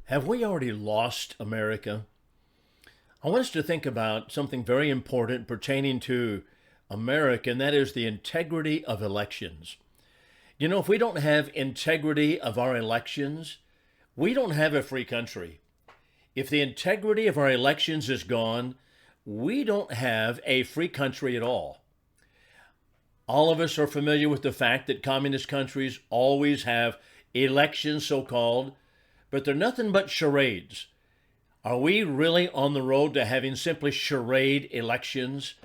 Have we already lost America? I want us to think about something very important pertaining to America, and that is the integrity of elections. You know, if we don't have integrity of our elections, we don't have a free country. If the integrity of our elections is gone, we don't have a free country at all. All of us are familiar with the fact that communist countries always have elections, so called, but they're nothing but charades. Are we really on the road to having simply charade elections?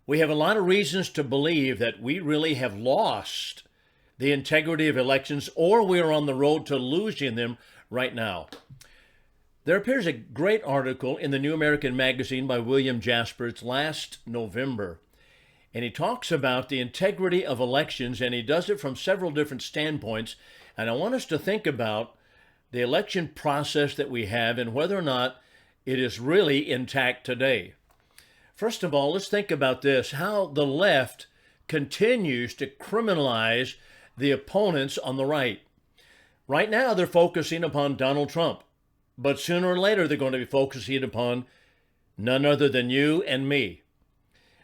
We have a lot of reasons to believe that we really have lost the integrity of elections, or we're on the road to losing them right now. There appears a great article in the New American Magazine by William Jasper. It's last November. And he talks about the integrity of elections, and he does it from several different standpoints. And I want us to think about the election process that we have and whether or not it is really intact today. First of all, let's think about this, how the left continues to criminalize the opponents on the right. Right now, they're focusing upon Donald Trump, but sooner or later, they're going to be focusing upon none other than you and me.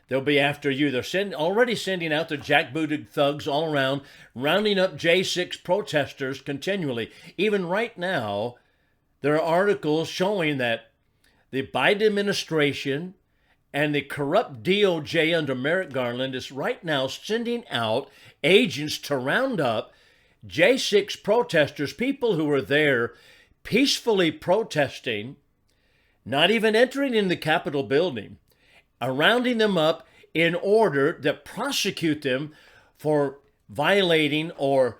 They'll be after you. They're already sending out the jackbooted thugs all around, rounding up J6 protesters continually. Even right now, there are articles showing that the Biden administration and the corrupt DOJ under Merrick Garland is right now sending out agents to round up J6 protesters, people who were there peacefully protesting, not even entering in the Capitol building, rounding them up in order to prosecute them for violating or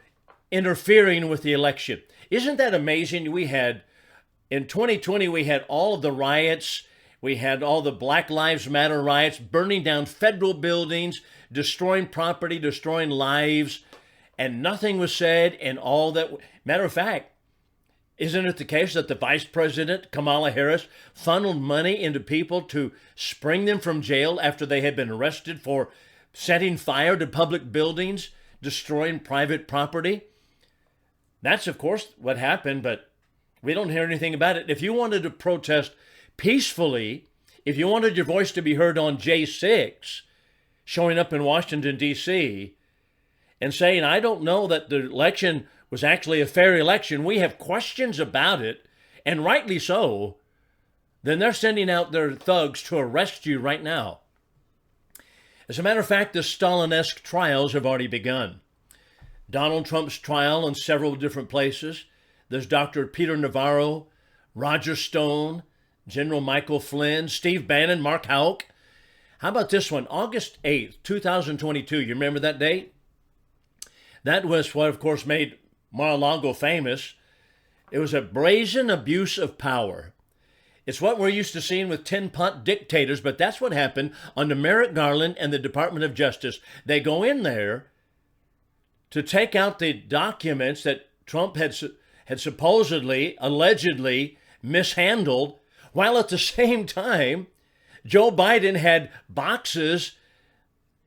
interfering with the election. Isn't that amazing? In 2020, we had all of the riots. We had all the Black Lives Matter riots, burning down federal buildings, destroying property, destroying lives, and nothing was said. And all that, matter of fact, isn't it the case that the Vice President, Kamala Harris, funneled money into people to spring them from jail after they had been arrested for setting fire to public buildings, destroying private property? That's, of course, what happened, but we don't hear anything about it. If you wanted to protest peacefully, if you wanted your voice to be heard on J6, showing up in Washington, D.C., and saying, I don't know that the election was actually a fair election, we have questions about it, and rightly so, then they're sending out their thugs to arrest you right now. As a matter of fact, the Stalin-esque trials have already begun. Donald Trump's trial in several different places. There's Dr. Peter Navarro, Roger Stone, General Michael Flynn, Steve Bannon, Mark Houck. How about this one? August 8th, 2022. You remember that date? That was what, of course, made Mar-a-Lago famous. It was a brazen abuse of power. It's what we're used to seeing with tin-pot dictators, but that's what happened under Merrick Garland and the Department of Justice. They go in there to take out the documents that Trump had supposedly, allegedly mishandled, while at the same time, Joe Biden had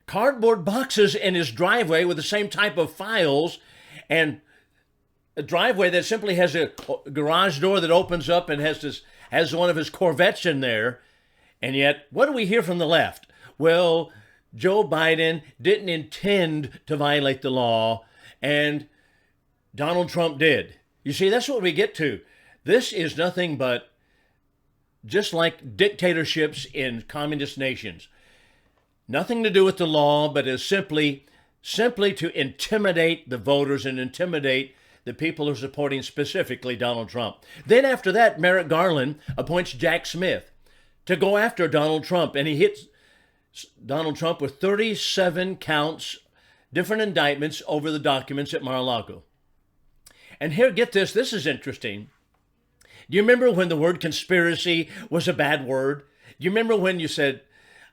cardboard boxes in his driveway with the same type of files, and a driveway that simply has a garage door that opens up and has one of his Corvettes in there. And yet, what do we hear from the left? Well, Joe Biden didn't intend to violate the law, and Donald Trump did. You see, that's what we get to. This is nothing but just like dictatorships in communist nations. Nothing to do with the law, but is simply to intimidate the voters and intimidate the people who are supporting specifically Donald Trump. Then after that, Merrick Garland appoints Jack Smith to go after Donald Trump, and he hits Donald Trump with 37 counts, different indictments over the documents at Mar-a-Lago. And here, get this is interesting. Do you remember when the word conspiracy was a bad word? Do you remember when you said,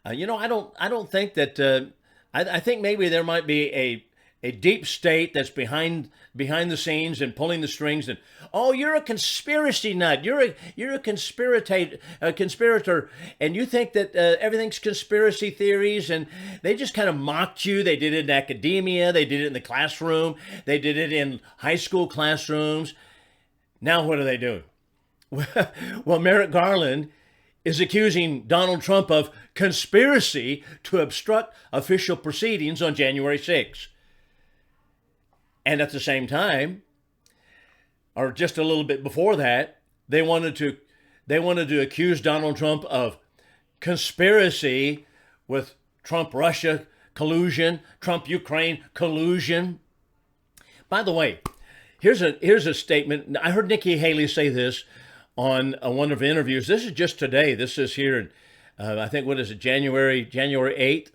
I don't think that, I think maybe there might be a deep state that's behind the scenes and pulling the strings, and you're a conspiracy nut, you're a conspirator, and you think that everything's conspiracy theories, and they just kind of mocked you. They did it in academia, they did it in the classroom, they did it in high school classrooms. Now what are they doing? Well, Merrick Garland is accusing Donald Trump of conspiracy to obstruct official proceedings on January 6th. And at the same time, or just a little bit before that, they wanted to accuse Donald Trump of conspiracy with Trump-Russia collusion, Trump-Ukraine collusion. By the way, here's a statement. I heard Nikki Haley say this on one of the interviews. This is just today. This is here, I think, what is it, January 8th?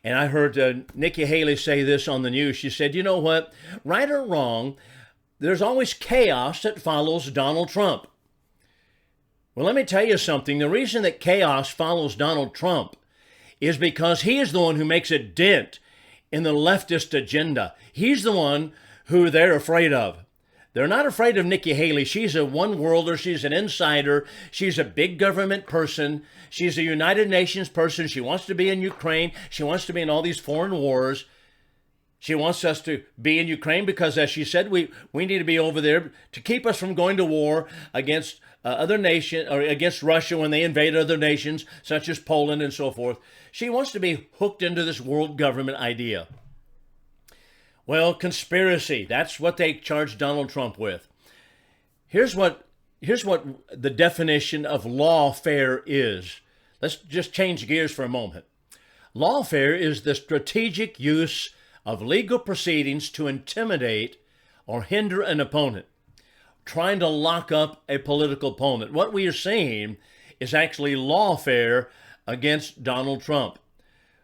And I heard Nikki Haley say this on the news. She said, you know what, right or wrong, there's always chaos that follows Donald Trump. Well, let me tell you something. The reason that chaos follows Donald Trump is because he is the one who makes a dent in the leftist agenda. He's the one who they're afraid of. They're not afraid of Nikki Haley. She's a one-worlder. She's an insider. She's a big government person. She's a United Nations person. She wants to be in Ukraine. She wants to be in all these foreign wars. She wants us to be in Ukraine because, as she said, we need to be over there to keep us from going to war against other nations, or against Russia when they invade other nations, such as Poland and so forth. She wants to be hooked into this world government idea. Well, conspiracy, that's what they charged Donald Trump with. Here's what the definition of lawfare is. Let's just change gears for a moment. Lawfare is the strategic use of legal proceedings to intimidate or hinder an opponent, trying to lock up a political opponent. What we are seeing is actually lawfare against Donald Trump.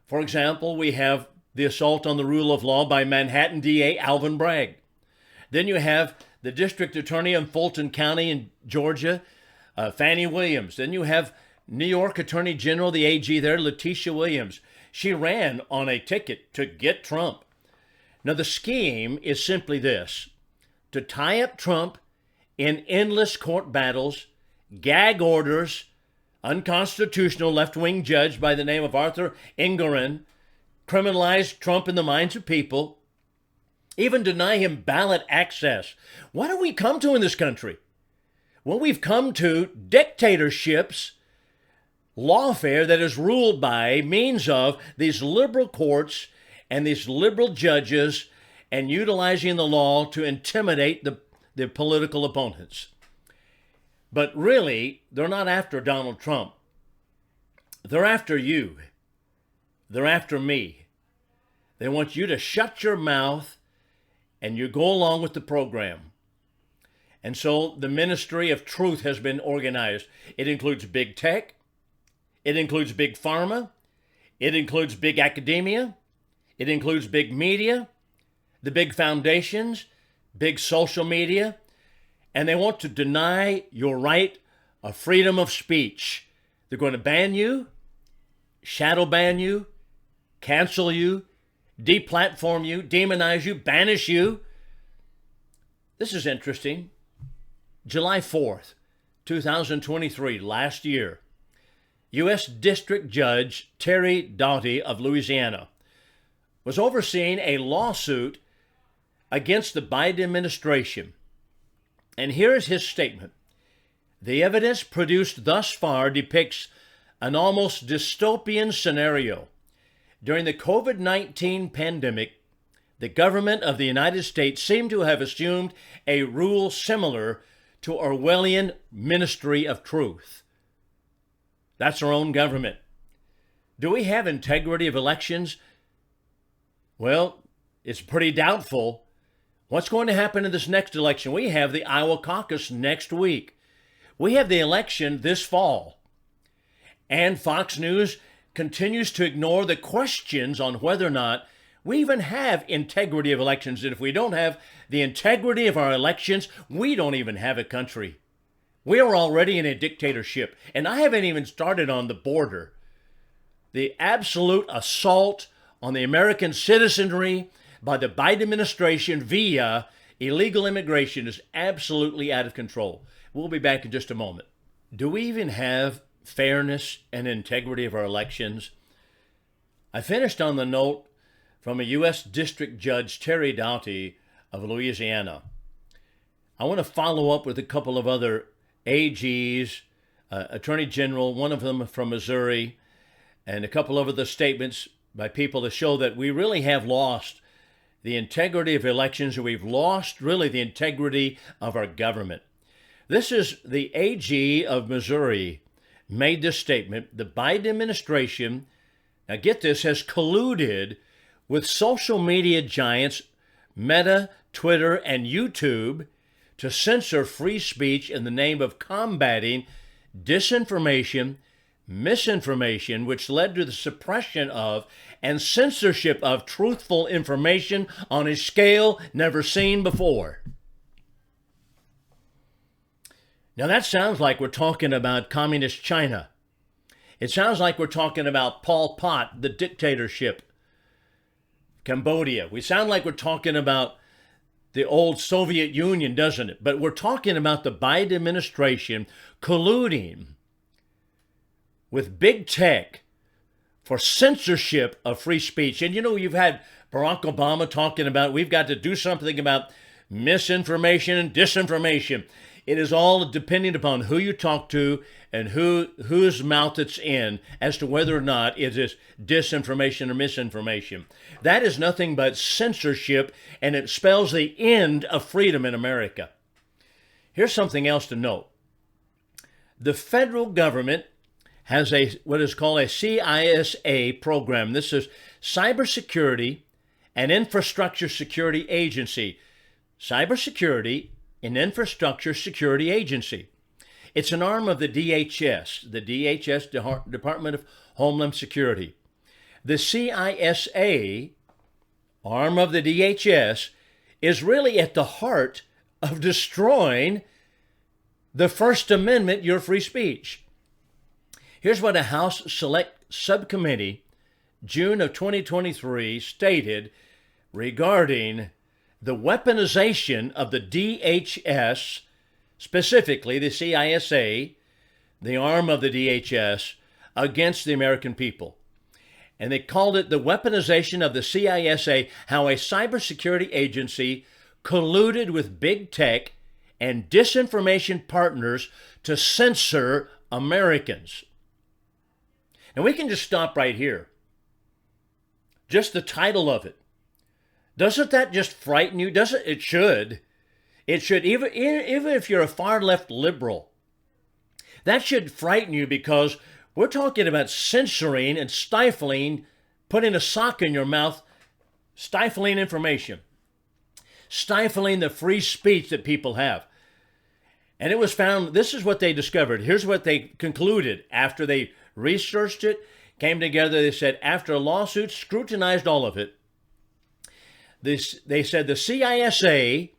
For example, we have the assault on the rule of law by Manhattan DA Alvin Bragg. Then you have the district attorney in Fulton County in Georgia, Fannie Williams. Then you have New York Attorney General, the AG there, Letitia Williams. She ran on a ticket to get Trump. Now, the scheme is simply this: to tie up Trump in endless court battles, gag orders, unconstitutional left-wing judge by the name of Arthur Engoron, criminalize Trump in the minds of people, even deny him ballot access. What have we come to in this country? Well, we've come to dictatorships, lawfare that is ruled by means of these liberal courts and these liberal judges, and utilizing the law to intimidate the political opponents. But really, they're not after Donald Trump. They're after you. They're after me. They want you to shut your mouth and you go along with the program. And so the Ministry of Truth has been organized. It includes big tech. It includes big pharma. It includes big academia. It includes big media, the big foundations, big social media. And they want to deny your right of freedom of speech. They're going to ban you, shadow ban you, cancel you, deplatform you, demonize you, banish you. This is interesting. July 4th, 2023, last year, U.S. District Judge Terry Doughty of Louisiana was overseeing a lawsuit against the Biden administration. And here is his statement. The evidence produced thus far depicts an almost dystopian scenario. During the COVID-19 pandemic, the government of the United States seemed to have assumed a rule similar to Orwellian Ministry of Truth. That's our own government. Do we have integrity of elections? Well, it's pretty doubtful. What's going to happen in this next election? We have the Iowa caucus next week. We have the election this fall. And Fox News continues to ignore the questions on whether or not we even have integrity of elections. And if we don't have the integrity of our elections, we don't even have a country. We are already in a dictatorship. And I haven't even started on the border. The absolute assault on the American citizenry by the Biden administration via illegal immigration is absolutely out of control. We'll be back in just a moment. Do we even have fairness and integrity of our elections? I finished on the note from a U.S. District Judge Terry Doughty of Louisiana. I want to follow up with a couple of other AGs, Attorney General, one of them from Missouri, and a couple of other statements by people to show that we really have lost the integrity of elections, and we've lost really the integrity of our government. This is the AG of Missouri made this statement. The Biden administration, now get this, has colluded with social media giants Meta, Twitter, and YouTube to censor free speech in the name of combating disinformation, misinformation, which led to the suppression of and censorship of truthful information on a scale never seen before. Now that sounds like we're talking about communist China. It sounds like we're talking about Pol Pot, the dictatorship, Cambodia. We sound like we're talking about the old Soviet Union, doesn't it? But we're talking about the Biden administration colluding with big tech for censorship of free speech. And you know, you've had Barack Obama talking about we've got to do something about misinformation and disinformation. It is all depending upon who you talk to and whose mouth it's in as to whether or not it is disinformation or misinformation. That is nothing but censorship, and it spells the end of freedom in America. Here's something else to note. The federal government has what is called a CISA program. This is Cybersecurity and Infrastructure Security Agency. Cybersecurity and Infrastructure Security Agency. It's an arm of the DHS, Department of Homeland Security. The CISA, arm of the DHS, is really at the heart of destroying the First Amendment, your free speech. Here's what a House Select Subcommittee, June of 2023, stated regarding the weaponization of the DHS, specifically the CISA, the arm of the DHS, against the American people. And they called it the weaponization of the CISA, how a cybersecurity agency colluded with big tech and disinformation partners to censor Americans. And we can just stop right here. Just the title of it. Doesn't that just frighten you? Doesn't it? Should. It should, even if you're a far left liberal. That should frighten you, because we're talking about censoring and stifling, putting a sock in your mouth, stifling information, stifling the free speech that people have. And it was found, this is what they discovered. Here's what they concluded after they researched it, came together. They said, after a lawsuit, scrutinized all of it, they said the CISA,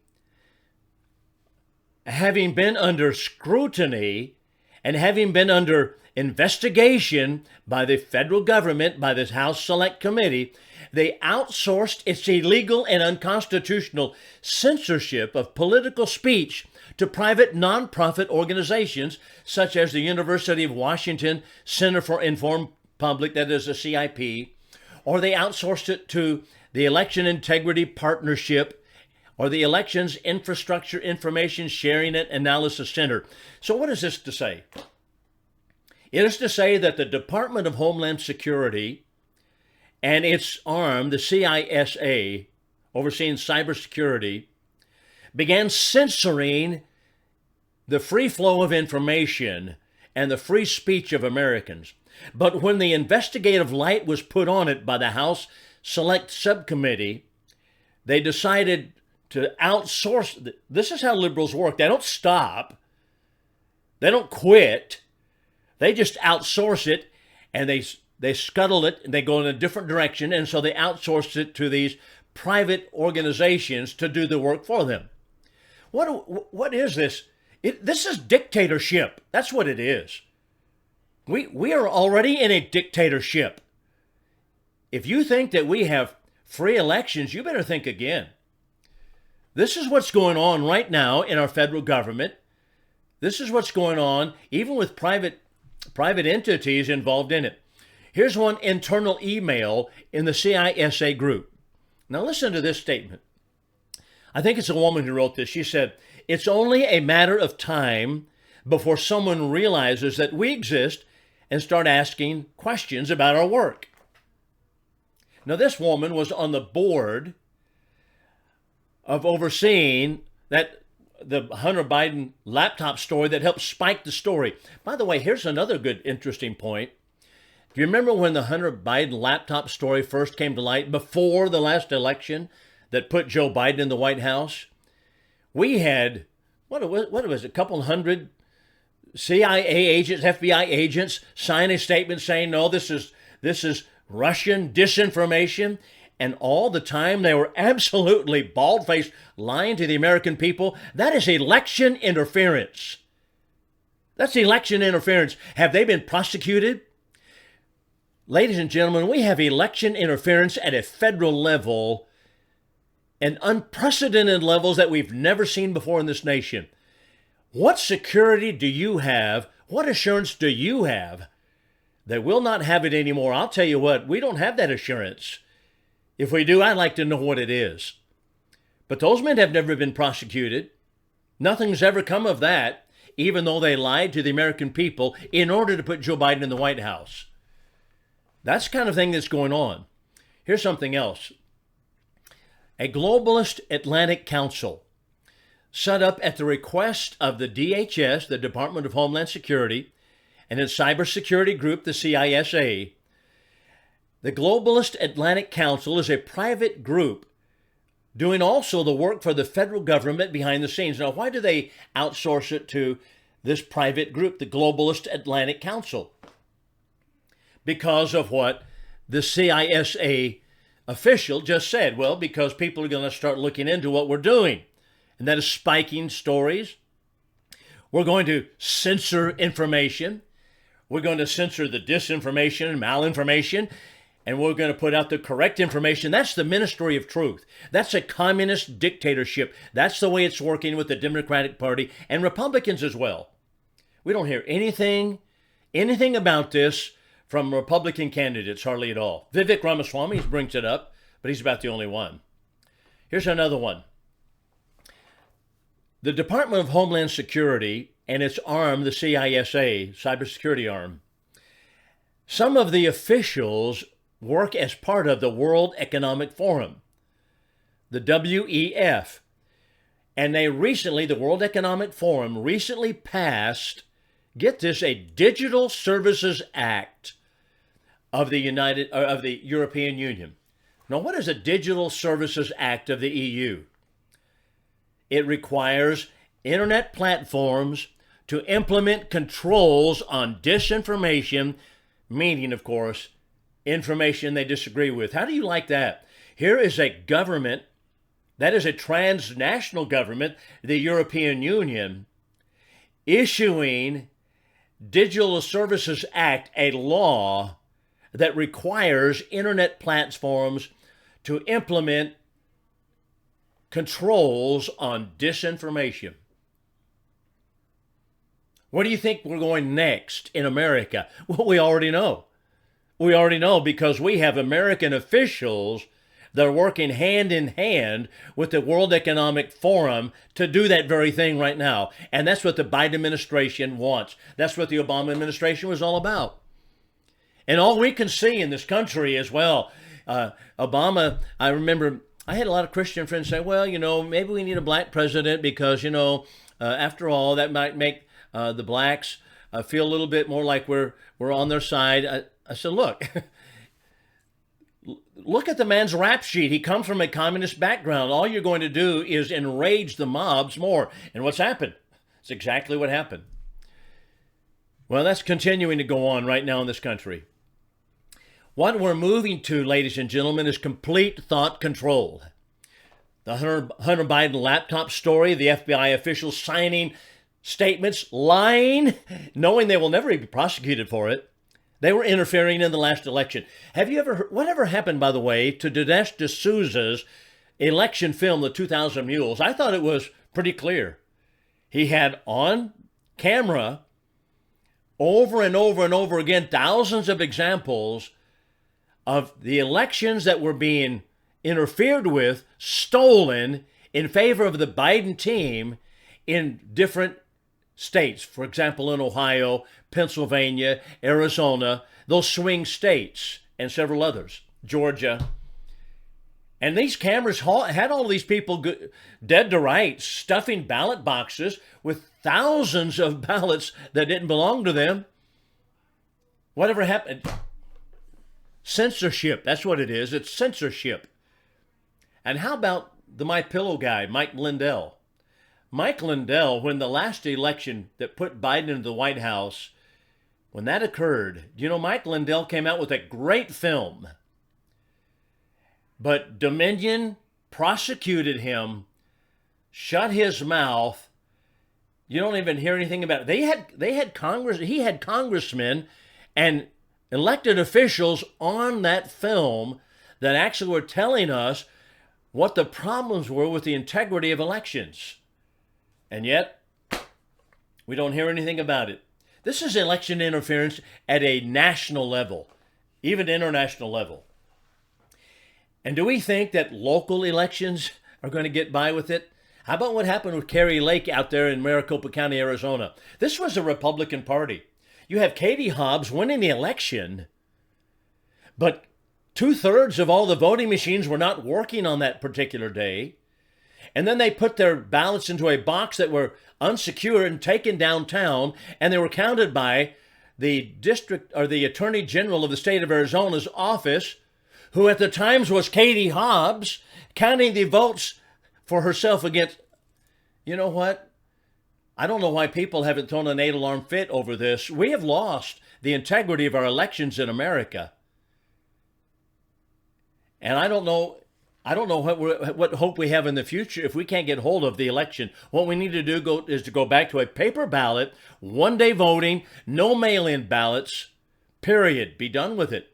having been under scrutiny and having been under investigation by the federal government, by this House Select Committee, they outsourced its illegal and unconstitutional censorship of political speech to private nonprofit organizations such as the University of Washington Center for Informed Public, that is a CIP, or they outsourced it to the Election Integrity Partnership, or the Elections Infrastructure Information Sharing and Analysis Center. So what is this to say? It is to say that the Department of Homeland Security and its arm, the CISA, overseeing cybersecurity, began censoring the free flow of information and the free speech of Americans. But when the investigative light was put on it by the House Select Subcommittee, they decided to outsource. This is how liberals work. They don't stop. They don't quit. They just outsource it, and they scuttle it, and they go in a different direction, and so they outsource it to these private organizations to do the work for them. What is this? This is dictatorship. That's what it is. We are already in a dictatorship. If you think that we have free elections, you better think again. This is what's going on right now in our federal government. This is what's going on even with private entities involved in it. Here's one internal email in the CISA group. Now listen to this statement. I think it's a woman who wrote this. She said, "It's only a matter of time before someone realizes that we exist and start asking questions about our work. Now, this woman was on the board of overseeing the Hunter Biden laptop story that helped spike the story. By the way, here's another good, interesting point. Do you remember when the Hunter Biden laptop story first came to light before the last election that put Joe Biden in the White House? We had, what was it, a couple hundred CIA agents, FBI agents sign a statement saying, no, this is Russian disinformation. And all the time they were absolutely bald-faced lying to the American people. That is election interference. That's election interference. Have they been prosecuted? Ladies and gentlemen, we have election interference at a federal level and unprecedented levels that we've never seen before in this nation. What security do you have? What assurance do you have that we'll not have it anymore? I'll tell you what, we don't have that assurance. If we do, I'd like to know what it is. But those men have never been prosecuted. Nothing's ever come of that, even though they lied to the American people in order to put Joe Biden in the White House. That's the kind of thing that's going on. Here's something else. A globalist Atlantic Council set up at the request of the DHS, the Department of Homeland Security, and its cybersecurity group, the CISA. The Globalist Atlantic Council is a private group doing also the work for the federal government behind the scenes. Now, why do they outsource it to this private group, the Globalist Atlantic Council? Because of what the CISA official just said. Well, because people are going to start looking into what we're doing, and that is spiking stories. We're going to censor information. We're going to censor the disinformation and malinformation, and we're going to put out the correct information. That's the Ministry of Truth. That's a communist dictatorship. That's the way it's working with the Democratic Party and Republicans as well. We don't hear anything about this from Republican candidates, hardly at all. Vivek Ramaswamy brings it up, but he's about the only one. Here's another one. The Department of Homeland Security and its arm, the CISA, cybersecurity arm, some of the officials work as part of the World Economic Forum, the WEF. And the World Economic Forum recently passed, get this, a Digital Services Act of the European Union. Now, what is a Digital Services Act of the EU? It requires internet platforms to implement controls on disinformation, meaning, of course, information they disagree with. How do you like that? Here is a government that is a transnational government, the European Union, issuing Digital Services Act, a law that requires internet platforms to implement controls on disinformation. Where do you think we're going next in America? Well, we already know. We already know because we have American officials that are working hand in hand with the World Economic Forum to do that very thing right now. And that's what the Biden administration wants. That's what the Obama administration was all about. And all we can see in this country as well, Obama, I remember I had a lot of Christian friends say, well, maybe we need a black president because, after all, that might make the blacks feel a little bit more like we're on their side. I said, look at the man's rap sheet. He comes from a communist background. All you're going to do is enrage the mobs more. And what's happened? It's exactly what happened. Well, that's continuing to go on right now in this country. What we're moving to, ladies and gentlemen, is complete thought control. The Hunter Biden laptop story, the FBI officials signing statements, lying, knowing they will never be prosecuted for it. They were interfering in the last election. Have you ever heard, whatever happened, by the way, to Dinesh D'Souza's election film, The 2000 Mules? I thought it was pretty clear. He had on camera over and over and over again, thousands of examples of the elections that were being interfered with, stolen in favor of the Biden team in different states, for example, in Ohio, Pennsylvania, Arizona, those swing states, and several others, Georgia. And these cameras had all these people dead to rights, stuffing ballot boxes with thousands of ballots that didn't belong to them. Whatever happened? Censorship, that's what it is. It's censorship. And how about the MyPillow guy, Mike Lindell? Mike Lindell, when the last election that put Biden into the White House, when that occurred, you know, Mike Lindell came out with a great film. But Dominion prosecuted him, shut his mouth. You don't even hear anything about it. They had Congress, he had congressmen and elected officials on that film that actually were telling us what the problems were with the integrity of elections. And yet, we don't hear anything about it. This is election interference at a national level, even international level. And do we think that local elections are going to get by with it? How about what happened with Kari Lake out there in Maricopa County, Arizona? This was a Republican party. You have Katie Hobbs winning the election, but 2/3 of all the voting machines were not working on that particular day. And then they put their ballots into a box that were unsecured and taken downtown, and they were counted by the district or the Attorney General of the state of Arizona's office, who at the times was Katie Hobbs, counting the votes for herself against. You know what? I don't know why people haven't thrown an 8-alarm fit over this. We have lost the integrity of our elections in America. And I don't know what hope we have in the future if we can't get hold of the election. What we need to do is to go back to a paper ballot, one-day voting, no mail-in ballots, period. Be done with it.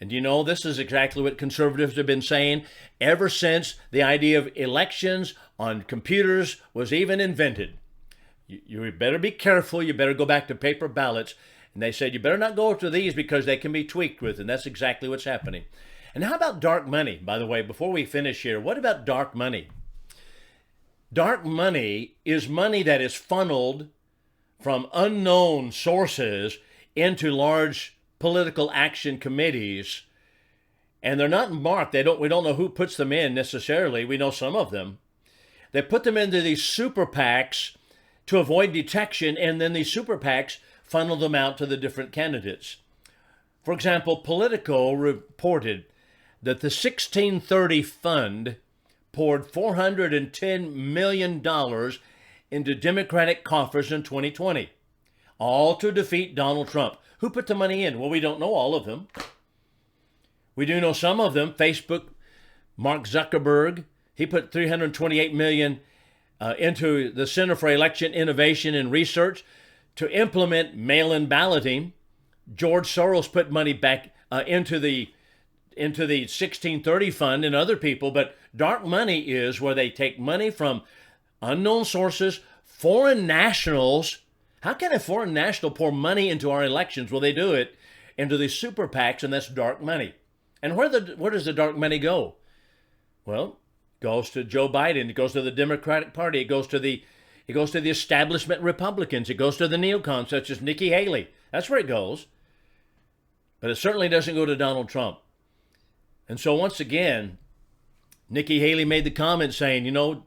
And you know, this is exactly what conservatives have been saying ever since the idea of elections on computers was even invented. You better be careful. You better go back to paper ballots. And they said, you better not go to these because they can be tweaked with. And that's exactly what's happening. And how about dark money, by the way, before we finish here? What about dark money? Dark money is money that is funneled from unknown sources into large political action committees, and they're not marked. We don't know who puts them in necessarily. We know some of them. They put them into these super PACs to avoid detection, and then these super PACs funnel them out to the different candidates. For example, Politico reported that the 1630 Fund poured $410 million into Democratic coffers in 2020, all to defeat Donald Trump. Who put the money in? Well, we don't know all of them. We do know some of them. Facebook, Mark Zuckerberg, he put $328 million into the Center for Election Innovation and Research to implement mail-in balloting. George Soros put money back into the 1630 Fund and other people. But dark money is where they take money from unknown sources, foreign nationals. How can a foreign national pour money into our elections? Well, they do it into these super PACs, and that's dark money. And where does the dark money go? Well, it goes to Joe Biden. It goes to the Democratic Party. It goes to the establishment Republicans. It goes to the neocons such as Nikki Haley. That's where it goes. But it certainly doesn't go to Donald Trump. And so once again, Nikki Haley made the comment saying, you know,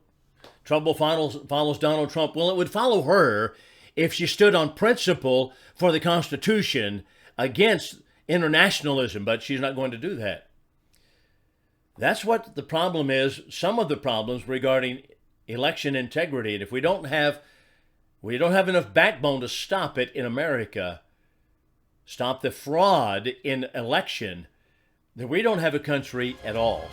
trouble follows Donald Trump. Well, it would follow her if she stood on principle for the Constitution against internationalism, but she's not going to do that. That's what the problem is, some of the problems regarding election integrity. And if we don't have enough backbone to stop it in America, stop the fraud in election, then we don't have a country at all.